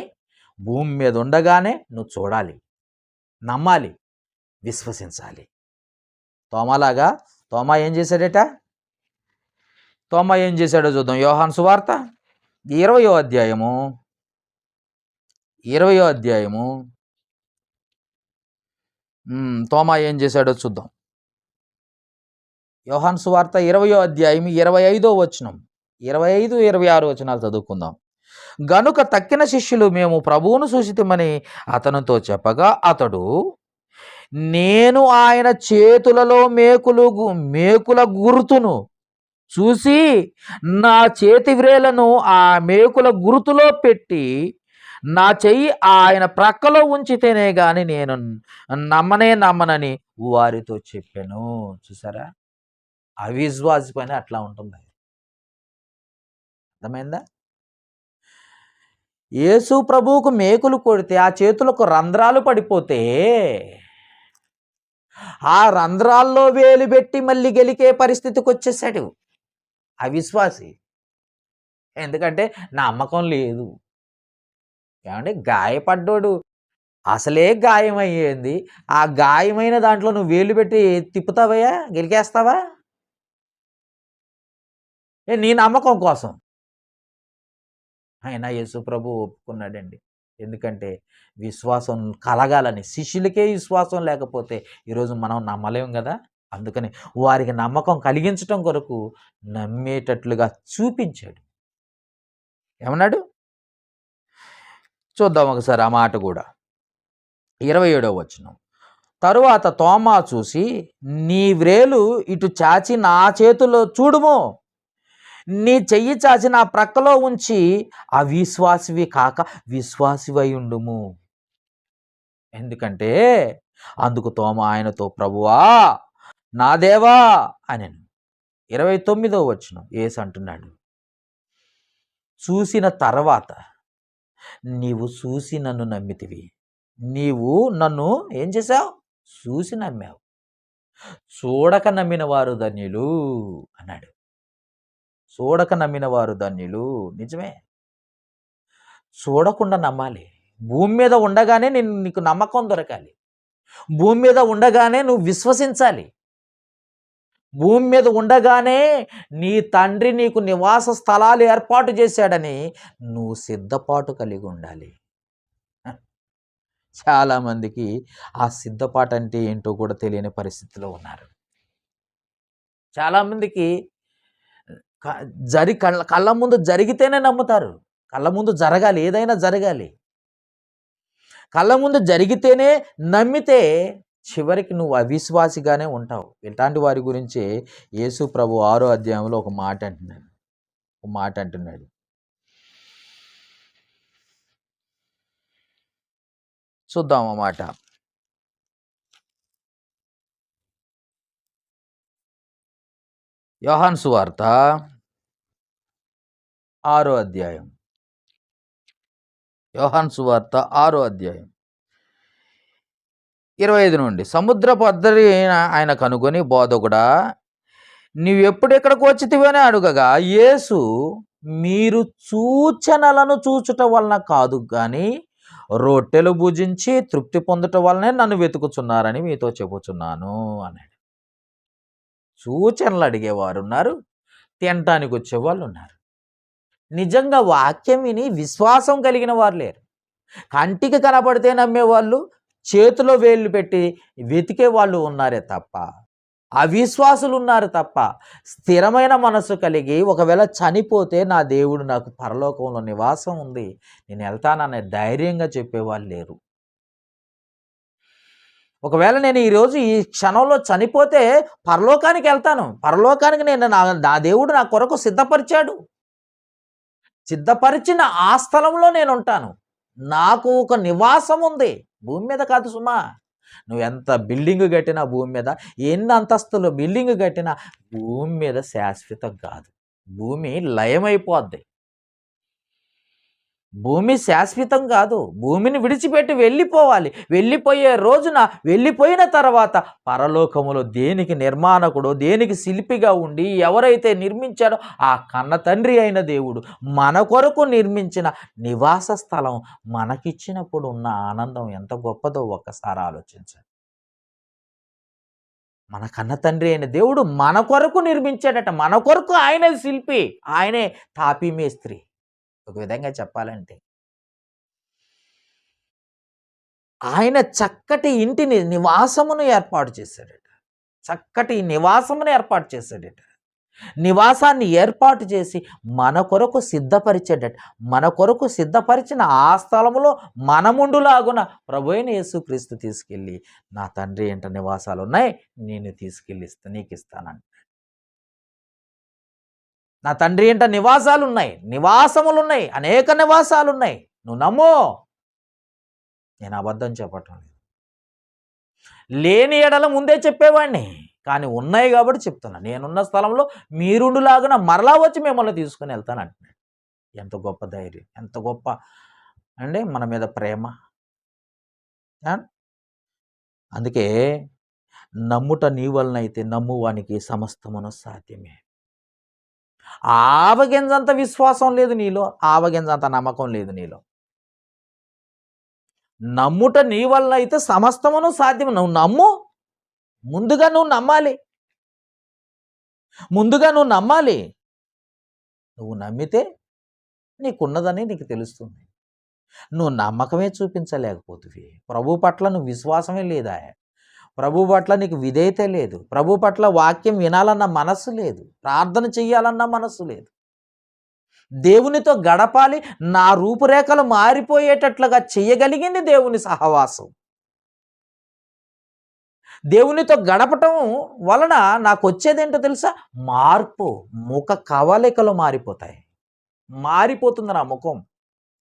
S2: భూమి మీద ఉండగానే నువ్వు చూడాలి, నమ్మాలి, విశ్వసించాలి. తోమా ఏం చేశాడట? తోమా ఏం చేశాడో చూద్దాం. యోహాను సువార్త 20వ అధ్యాయము తోమా ఏం చేశాడో చూద్దాం. యోహాను సువార్త 20వ అధ్యాయం 25వ వచనం, 25, 26 వచనాలు చదువుకుందాం. గనుక తక్కిన శిష్యులు మేము ప్రభువును చూసితిమని అతనితో చెప్పగా అతడు, నేను ఆయన చేతులలో మేకుల గుర్తును చూసి నా చేతి వ్రేలను ఆ మేకుల గురుతులో పెట్టి నా చెయ్యి ఆయన ప్రక్కలో ఉంచితేనే గాని నేను నమ్మనని వారితో చెప్పాను. చూసారా, అవిశ్వాసి పని అట్లా ఉంటుంది. అర్థమైందా? యేసు ప్రభువుకు మేకులు కొడితే ఆ చేతులకు రంధ్రాలు పడిపోతే ఆ రంధ్రాల్లో వేలు పెట్టి మళ్ళీ గెలికే పరిస్థితికి వచ్చేసాడు అవిశ్వాసి. ఎందుకంటే నమ్మకం లేదు. ఏమంటే గాయపడ్డోడు అసలే గాయమయ్యేది, ఆ గాయమైన దాంట్లో నువ్వు వేలు పెట్టి తిప్పుతావయ్యా, గెలికేస్తావా? నీ నమ్మకం కోసం. అయినా యేసు ప్రభు ఒప్పుకున్నాడండి. ఎందుకంటే విశ్వాసం కలగాలని. శిష్యులకే విశ్వాసం లేకపోతే ఈరోజు మనం నమ్మలేం కదా. అందుకని వారికి నమ్మకం కలిగించటం కొరకు నమ్మేటట్లుగా చూపించాడు. ఏమన్నాడు చూద్దాం ఒకసారి ఆ మాట కూడా. 27వ వచనం. తరువాత తోమా చూసి, నీ వ్రేలు ఇటు చాచి నా చేతిలో చూడుము, నీ చెయ్యి చాచి నా ప్రక్కలో ఉంచి అవిశ్వాసివి కాక విశ్వాసివై ఉండుము. ఎందుకంటే అందుకు తోమా ఆయనతో, ప్రభువా నా దేవా అనెను. 29వ వచనం యేసు అంటున్నాడు, చూసిన తర్వాత నీవు చూసి నన్ను నమ్మితివి. నీవు నన్ను ఏం చేశావు? చూసి నమ్మావు. చూడక నమ్మిన వారు ధన్యులు అన్నాడు. చూడక నమ్మిన వారు ధన్యులు. నిజమే, చూడకుండా నమ్మాలి. భూమి మీద ఉండగానే నీకు నమ్మకం దొరకాలి. భూమి మీద ఉండగానే నువ్వు విశ్వసించాలి. భూమి మీద ఉండగానే నీ తండ్రి నీకు నివాస స్థలాలు ఏర్పాటు చేశాడని నువ్వు సిద్ధపాటు కలిగి ఉండాలి. చాలామందికి ఆ సిద్ధపాటు అంటే ఏంటో కూడా తెలియని పరిస్థితిలో ఉన్నారు. చాలామందికి కళ్ళ ముందు జరిగితేనే నమ్ముతారు. కళ్ళ ముందు జరగాలి, ఏదైనా జరగాలి. కళ్ళ ముందు జరిగితేనే నమ్మితే చివరికి నువ్వు అవిశ్వాసిగానే ఉంటావు. ఇలాంటి వారి గురించి యేసు ప్రభు 6వ అధ్యాయంలో ఒక మాట అంటున్నాడు. చూద్దాం ఆ మాట. యోహాను సువార్త 6వ అధ్యాయం. యోహాను సువార్త 6వ అధ్యాయం 25 నుండి. సముద్రపు అద్దరి ఆయన కనుగొని, బోధకుడా నీవెప్పుడెక్కడికి వచ్చితివని అడుగగా, యేసు మీరు సూచనలను చూచుట వలన కాదు గాని రొట్టెలు భుజించి తృప్తి పొందుట వలనే నన్ను వెతుకుచున్నారని మీతో చెబుతున్నాను అన్నాడు. సూచనలు అడిగేవారు ఉన్నారు, తినటానికి వచ్చేవాళ్ళు ఉన్నారు. నిజంగా వాక్యం విని విశ్వాసం కలిగిన వారు లేరు. కంటికి కనబడితే నమ్మేవాళ్ళు, చేతిలో వేళ్ళు పెట్టి వెతికే వాళ్ళు ఉన్నారే తప్ప, అవిశ్వాసులు ఉన్నారు తప్ప, స్థిరమైన మనసు కలిగి ఒకవేళ చనిపోతే నా దేవుడు నాకు పరలోకంలో నివాసం ఉంది, నేను వెళ్తాననే ధైర్యంగా చెప్పేవాళ్ళు లేరు. ఒకవేళ నేను ఈరోజు ఈ క్షణంలో చనిపోతే పరలోకానికి వెళ్తాను, పరలోకానికి నా దేవుడు నా కొరకు సిద్ధపరిచాడు, సిద్ధపరిచిన ఆ స్థలంలో నేను ఉంటాను, నాకు ఒక నివాసం ఉంది. భూమి మీద కాదు సుమా, నువ్వు ఎంత బిల్డింగ్ కట్టినా భూమి మీద, ఎన్ని అంతస్తులు బిల్డింగ్ కట్టినా భూమి మీద శాశ్వతం కాదు. భూమి లయమైపోద్ది. భూమి శాశ్వతం కాదు. భూమిని విడిచిపెట్టి వెళ్ళిపోవాలి. వెళ్ళిపోయిన తర్వాత పరలోకములో దేనికి నిర్మాణకుడు, దేనికి శిల్పిగా ఉండి ఎవరైతే నిర్మించాడో ఆ కన్న తండ్రి అయిన దేవుడు మన కొరకు నిర్మించిన నివాస స్థలం మనకిచ్చినప్పుడు ఉన్న ఆనందం ఎంత గొప్పదో ఒక్కసారి ఆలోచించండి. మన కన్న తండ్రి అయిన దేవుడు మన కొరకు నిర్మించాడట. మన కొరకు ఆయనే శిల్పి, ఆయనే తాపీ మేస్త్రి. ఒక విధంగా చెప్పాలంటే ఆయన చక్కటి ఇంటిని నివాసమును ఏర్పాటు చేశాడట. చక్కటి నివాసమును ఏర్పాటు చేశాడట. నివాసాన్ని ఏర్పాటు చేసి మన కొరకు సిద్ధపరిచాడట. మన కొరకు సిద్ధపరిచిన ఆ స్థలములో మనముండులాగున ప్రభువైన యేసుక్రీస్తు తీసుకెళ్ళి, నా తండ్రి ఏంట నివాసాలు ఉన్నాయి, నేను తీసుకెళ్ళి నీకు ఇస్తానంట. నా తండ్రి ఇంట నివాసాలు ఉన్నాయి, నివాసములు ఉన్నాయి, అనేక నివాసాలు ఉన్నాయి. నువ్వు నమ్ము. నేను అబద్ధం చెప్పటం లేదు. లేని ఎడల ముందే చెప్పేవాడిని, కానీ ఉన్నాయి కాబట్టి చెప్తున్నా. నేనున్న స్థలంలో మీరుండులాగున మరలా వచ్చి మిమ్మల్ని తీసుకుని వెళ్తాను అంటున్నాడు. ఎంత గొప్ప ధైర్యం, ఎంత గొప్ప అండి మన మీద ప్రేమ. అందుకే నమ్ముట నీ వలన అయితే నమ్మువానికి సమస్తమును సాధ్యమే. ఆవగింజంత విశ్వాసం లేదు నీలో, ఆవగింజంత నమ్మకం లేదు నీలో. నమ్ముట నీ వలన అయితే సమస్తమును సాధ్యం. నువ్వు నమ్ము. ముందుగా నువ్వు నమ్మాలి. నువ్వు నమ్మితే నీకున్నదని నీకు తెలుస్తుంది. నువ్వు నమ్మకమే చూపించలేకపోతుంది. ప్రభు పట్ల నువ్వు విశ్వాసమే లేదా, ప్రభు పట్ల నీకు విధేయత లేదు, ప్రభు పట్ల వాక్యం వినాలన్న మనస్సు లేదు, ప్రార్థన చెయ్యాలన్న మనస్సు లేదు, దేవునితో గడపాలి, నా రూపురేఖలు మారిపోయేటట్లుగా చెయ్యగలిగింది దేవుని సహవాసం. దేవునితో గడపటం వలన నాకు వచ్చేదేంటో తెలుసా? మార్పు. ముఖ కవలికలు మారిపోతాయి. మారిపోతుంది నా ముఖం,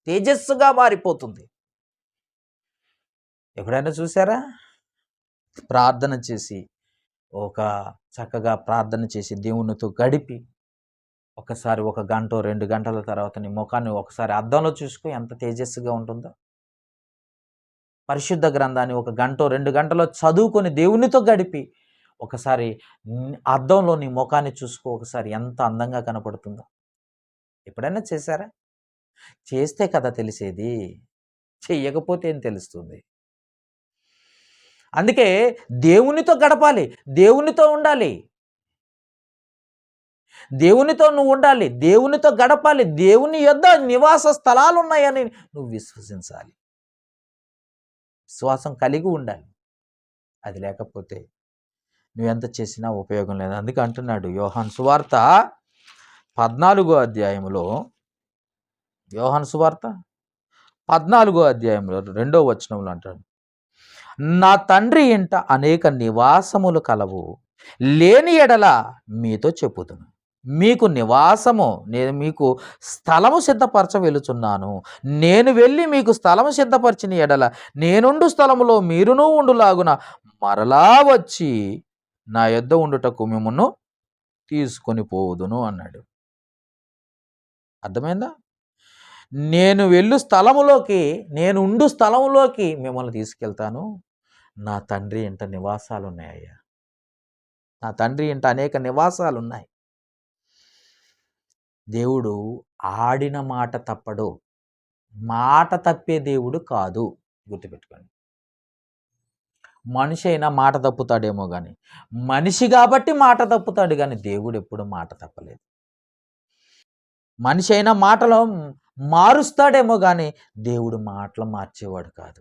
S2: తేజస్సుగా మారిపోతుంది. ఎప్పుడైనా చూసారా? ప్రార్థన చేసి చక్కగా ప్రార్థన చేసి దేవునితో గడిపి ఒకసారి 1 గంట 2 గంటల తర్వాత నీ ముఖాన్ని ఒకసారి అద్దంలో చూసుకో, ఎంత తేజస్సుగా ఉంటుందో. పరిశుద్ధ గ్రంథాన్ని 1 గంట 2 గంటలో చదువుకొని దేవునితో గడిపి ఒకసారి అద్దంలో నీ ముఖాన్ని చూసుకో, ఒకసారి ఎంత అందంగా కనపడుతుందో. ఎప్పుడైనా చేశారా? చేస్తే కదా తెలిసేది, చెయ్యకపోతే ఏం తెలుస్తుంది? అందుకే దేవునితో గడపాలి, దేవునితో ఉండాలి, దేవునితో నువ్వు ఉండాలి, దేవునితో గడపాలి. దేవుని యొద్ద నివాస స్థలాలు ఉన్నాయని నువ్వు విశ్వసించాలి, విశ్వాసం కలిగి ఉండాలి. అది లేకపోతే నువ్వెంత చేసినా ఉపయోగం లేదు. అందుకే అంటున్నాడు యోహాను సువార్త 14వ అధ్యాయంలో, యోహాను సువార్త 14వ అధ్యాయంలో 2వ వచనంలో అంటాడు, నా తండ్రి ఇంట అనేక నివాసములు కలవు, లేని ఎడల మీతో చెప్పుదును. మీకు నివాసము, నేను మీకు స్థలము సిద్ధపరచ వెళుచున్నాను. నేను వెళ్ళి మీకు స్థలము సిద్ధపరిచిన ఎడల నేనుండు స్థలములో మీరును ఉండులాగున మరలా వచ్చి నా యొద్ద ఉండుటకు మిమ్మును తీసుకొని పోవుదును అన్నాడు. అర్థమైందా? నేను వెళ్ళు స్థలములోకి, నేను ఉండు స్థలములోకి మిమ్మల్ని తీసుకెళ్తాను. నా తండ్రి ఇంట నివాసాలు ఉన్నాయ్యా, నా తండ్రి ఇంట అనేక నివాసాలు ఉన్నాయి. దేవుడు ఆడిన మాట తప్పడు, మాట తప్పే దేవుడు కాదు, గుర్తుపెట్టుకోండి. మనిషి అయినా మాట తప్పుతాడేమో కానీ, మనిషి కాబట్టి మాట తప్పుతాడు కానీ దేవుడు ఎప్పుడు మాట తప్పలేదు. మనిషి అయినా మాటలో మారుస్తాడేమో కానీ దేవుడు మాటలు మార్చేవాడు కాదు.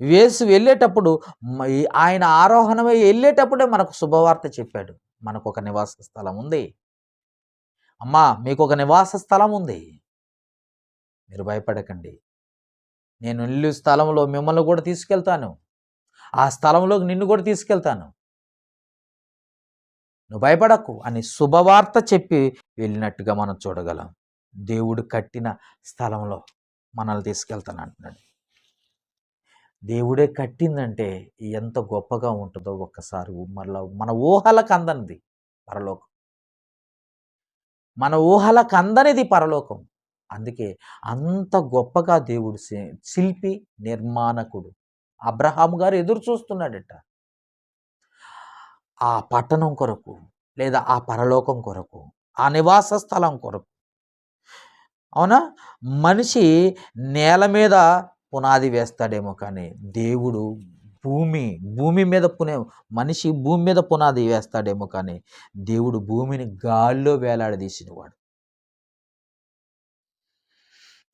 S2: యేసు వెళ్ళేటప్పుడు, ఆయన ఆరోహణమై వెళ్ళేటప్పుడే మనకు శుభవార్త చెప్పాడు, మనకు ఒక నివాస స్థలం ఉంది అమ్మా, మీకు ఒక నివాస స్థలం ఉంది, మీరు భయపడకండి, నేను ఇల్లు స్థలంలో మిమ్మల్ని కూడా తీసుకెళ్తాను, ఆ స్థలంలోకి నిన్ను కూడా తీసుకెళ్తాను, నువ్వు భయపడకు అని శుభవార్త చెప్పి వెళ్ళినట్టుగా మనం చూడగలం. దేవుడు కట్టిన స్థలంలో మనల్ని తీసుకెళ్తాను అంటున్నాడు. దేవుడే కట్టిందంటే ఎంత గొప్పగా ఉంటుందో ఒక్కసారి మరలా మన ఊహలకు అందనిది పరలోకం, మన ఊహలకు అందనిది పరలోకం. అందుకే అంత గొప్పగా దేవుడు శిల్పి, నిర్మాణకుడు అబ్రహాము గారు ఎదురు చూస్తున్నాడట ఆ పట్టణం కొరకు, లేదా ఆ పరలోకం కొరకు, ఆ నివాస స్థలం కొరకు. అవునా? మనిషి నేల మీద పునాది వేస్తాడేమో కానీ దేవుడు భూమి మీద మనిషి భూమి మీద పునాది వేస్తాడేమో కానీ దేవుడు భూమిని గాల్లో వేలాడదీసినవాడు.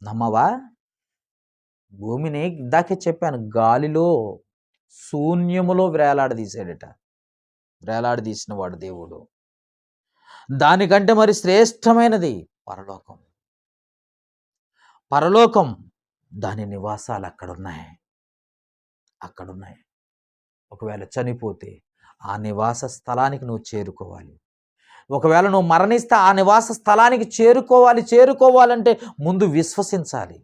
S2: నమ్మవా? భూమిని ఇందాకే చెప్పాను, గాలిలో శూన్యములో వేలాడదీసినవాడు దేవుడు. దానికంటే మరి శ్రేష్టమైనది పరలోకం, దాని నివాసాలు అక్కడున్నాయి. ఒకవేళ చనిపోతే ఆ నివాస స్థలానికి నువ్వు చేరుకోవాలి. ఒకవేళ నువ్వు మరణిస్తే ఆ నివాస స్థలానికి చేరుకోవాలంటే ముందు విశ్వసించాలి,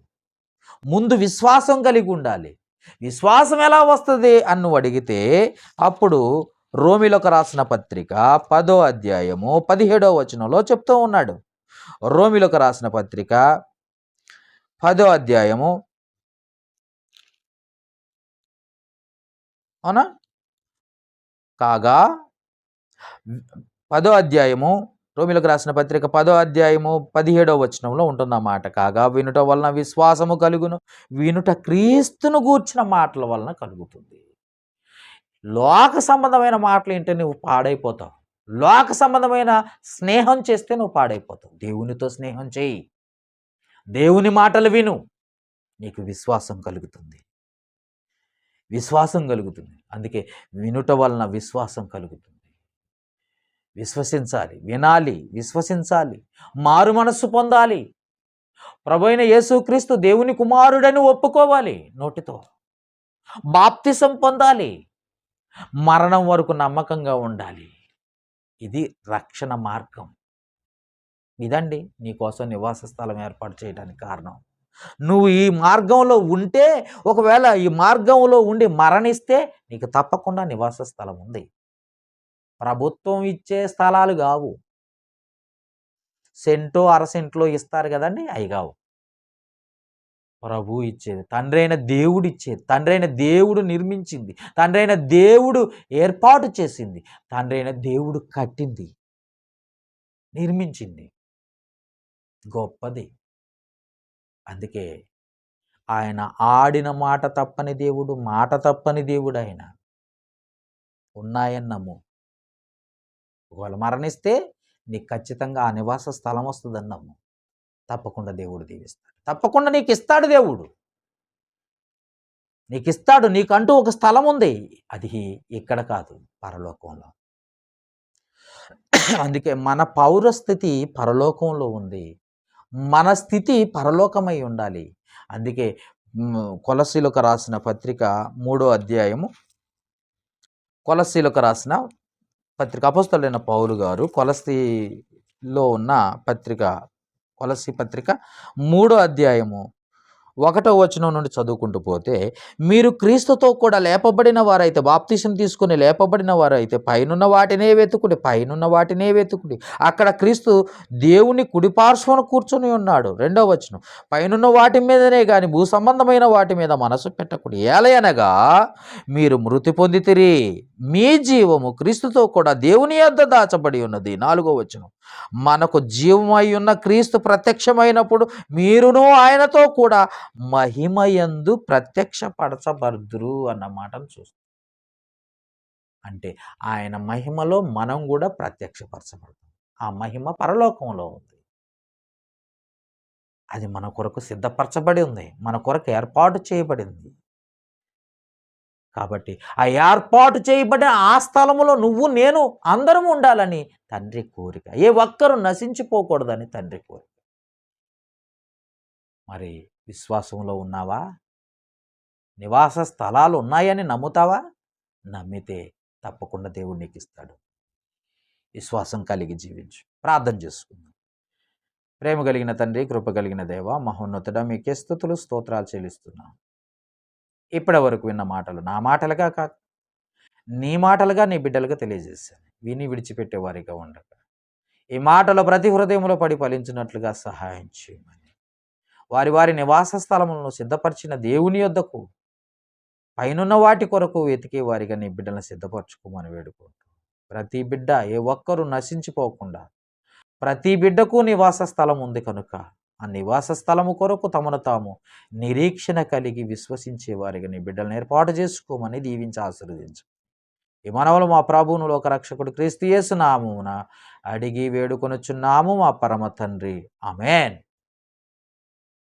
S2: ముందు విశ్వాసం కలిగి ఉండాలి. విశ్వాసం ఎలా వస్తుంది అని నువ్వు అడిగితే అప్పుడు రోమిలకు రాసిన పత్రిక 10వ అధ్యాయము 17వ వచనంలో చెప్తూ ఉన్నాడు. రోమిలకు రాసిన పత్రిక 10వ అధ్యాయము, అవునా, కాగా 10వ అధ్యాయము, రోమిలకు రాసిన పత్రిక 10వ అధ్యాయము 17వ వచనంలో ఉంటుందన్నమాట. కాగా వినుట వలన విశ్వాసము కలుగును, వినుట క్రీస్తును గూర్చిన మాటల వలన కలుగుతుంది. లోక సంబంధమైన మాటలు ఏంటో నువ్వు పాడైపోతావు. లోక సంబంధమైన స్నేహం చేస్తే నువ్వు పాడైపోతావు. దేవునితో స్నేహం చేయి, దేవుని మాటలు విను, నీకు విశ్వాసం కలుగుతుంది. విశ్వాసం కలుగుతుంది. అందుకే వినుట వలన విశ్వాసం కలుగుతుంది. విశ్వసించాలి, వినాలి, విశ్వసించాలి, మారు మనస్సు పొందాలి. ప్రభువైన యేసుక్రీస్తు దేవుని కుమారుడని ఒప్పుకోవాలి నోటితో, బాప్తిసం పొందాలి, మరణం వరకు నమ్మకంగా ఉండాలి. ఇది రక్షణ మార్గం. ఇదండి నీకోసం నివాస స్థలం ఏర్పాటు చేయడానికి కారణం. నువ్వు ఈ మార్గంలో ఉంటే, ఒకవేళ ఈ మార్గంలో ఉండి మరణిస్తే నీకు తప్పకుండా నివాస స్థలం ఉంది. ప్రభుత్వం ఇచ్చే స్థలాలు కావు, సెంటో అరసెంట్లో ఇస్తారు కదండి, అవి కావు. ప్రభు ఇచ్చేది, తండ్రి అయిన దేవుడు ఇచ్చేది, తండ్రి అయిన దేవుడు నిర్మించింది, తండ్రి అయిన దేవుడు ఏర్పాటు చేసింది, తండ్రి అయిన దేవుడు కట్టింది, నిర్మించింది, గొప్పది. అందుకే ఆయన ఆడిన మాట తప్పని దేవుడు, మాట తప్పని దేవుడు. ఆయన ఉన్నాయని నమ్ము. ఒకవేళ మరణిస్తే నీకు ఖచ్చితంగా ఆ నివాస స్థలం వస్తుందని నమ్ము. తప్పకుండా దేవుడు దీవిస్తాడు, తప్పకుండా నీకు ఇస్తాడు. దేవుడు నీకు ఇస్తాడు. నీకంటూ ఒక స్థలం ఉంది, అది ఇక్కడ కాదు, పరలోకంలో. అందుకే మన పౌరస్థితి పరలోకంలో ఉంది, మన స్థితి పరలోకమై ఉండాలి. అందుకే కొలస్సీలకు రాసిన పత్రిక 3వ అధ్యాయము, కొలస్సీలకు రాసిన పత్రిక, అపోస్తలుడైన పౌలు గారు కొలస్సీలో ఉన్న పత్రిక, కొలస్సీ పత్రిక 3వ అధ్యాయము 1వ వచనం నుండి చదువుకుంటూ పోతే, మీరు క్రీస్తుతో కూడా లేపబడిన వారైతే, బాప్తిసం తీసుకుని లేపబడిన వారైతే పైనున్న వాటినే వెతుకుడి, పైనున్న వాటినే వెతుకుడి. అక్కడ క్రీస్తు దేవుని కుడిపార్శ్వన కూర్చొని ఉన్నాడు. 2వ వచనం, పైనున్న వాటి మీదనే కానీ భూ సంబంధమైన వాటి మీద మనసు పెట్టకుడి. ఏలయనగా మీరు మృతి పొందితిరి, మీ జీవము క్రీస్తుతో కూడా దేవుని యొద్ద దాచబడి ఉన్నది. 4వ వచనం, మనకు జీవమై ఉన్న క్రీస్తు ప్రత్యక్షమైనప్పుడు మీరును ఆయనతో కూడా మహిమయందు ప్రత్యక్షపరచబడుదురు అన్న మాటను చూస్తాం. అంటే ఆయన మహిమలో మనం కూడా ప్రత్యక్షపరచబడతాం. ఆ మహిమ పరలోకంలో ఉంది, అది మన కొరకు సిద్ధపరచబడి ఉంది, మన కొరకు ఏర్పాటు చేయబడింది. కాబట్టి ఆ ఏర్పాటు చేయబడిన ఆ స్థలములో నువ్వు నేను అందరం ఉండాలని తండ్రి కోరిక. ఏ ఒక్కరు నశించిపోకూడదని తండ్రి కోరిక. మరి విశ్వాసంలో ఉన్నావా? నివాస స్థలాలు ఉన్నాయని నమ్ముతావా? నమ్మితే తప్పకుండా దేవుడు నీకు ఇస్తాడు. విశ్వాసం కలిగి జీవించు. ప్రార్థన చేసుకుందాం. ప్రేమ కలిగిన తండ్రి, కృప కలిగిన దేవ, మహోన్నతుడా, మీకే స్తుతులు స్తోత్రాలు చెల్లిస్తున్నాం. ఇప్పటి వరకు విన్న మాటలు నా మాటలుగా కాక నీ మాటలుగా నీ బిడ్డలుగా తెలియజేశాను. విని విడిచిపెట్టే వారిగా ఉండక ఈ మాటలు ప్రతి హృదయంలో పడి ఫలించినట్లుగా సహాయం చేయమని, వారి వారి నివాస స్థలములను సిద్ధపరిచిన దేవుని యొద్దకు పైనున్న వాటి కొరకు వెతికే వారిగా నీ బిడ్డలను సిద్ధపరచుకోమని వేడుకుంటూ, ప్రతి బిడ్డ ఏ ఒక్కరూ నశించిపోకుండా, ప్రతి బిడ్డకు నివాస స్థలం ఉంది కనుక ఆ నివాస స్థలము కొరకు తమను తాము నిరీక్షణ కలిగి విశ్వసించే వారిగా నీ బిడ్డలను ఏర్పాటు చేసుకోమని దీవించి ఆశీర్వదించు. ఈ మనవలు మా ప్రభువును లోక రక్షకుడు క్రీస్తు యేసు నామమున అడిగి వేడుకొనుచున్నాము మా పరమ తండ్రి. ఆమేన్.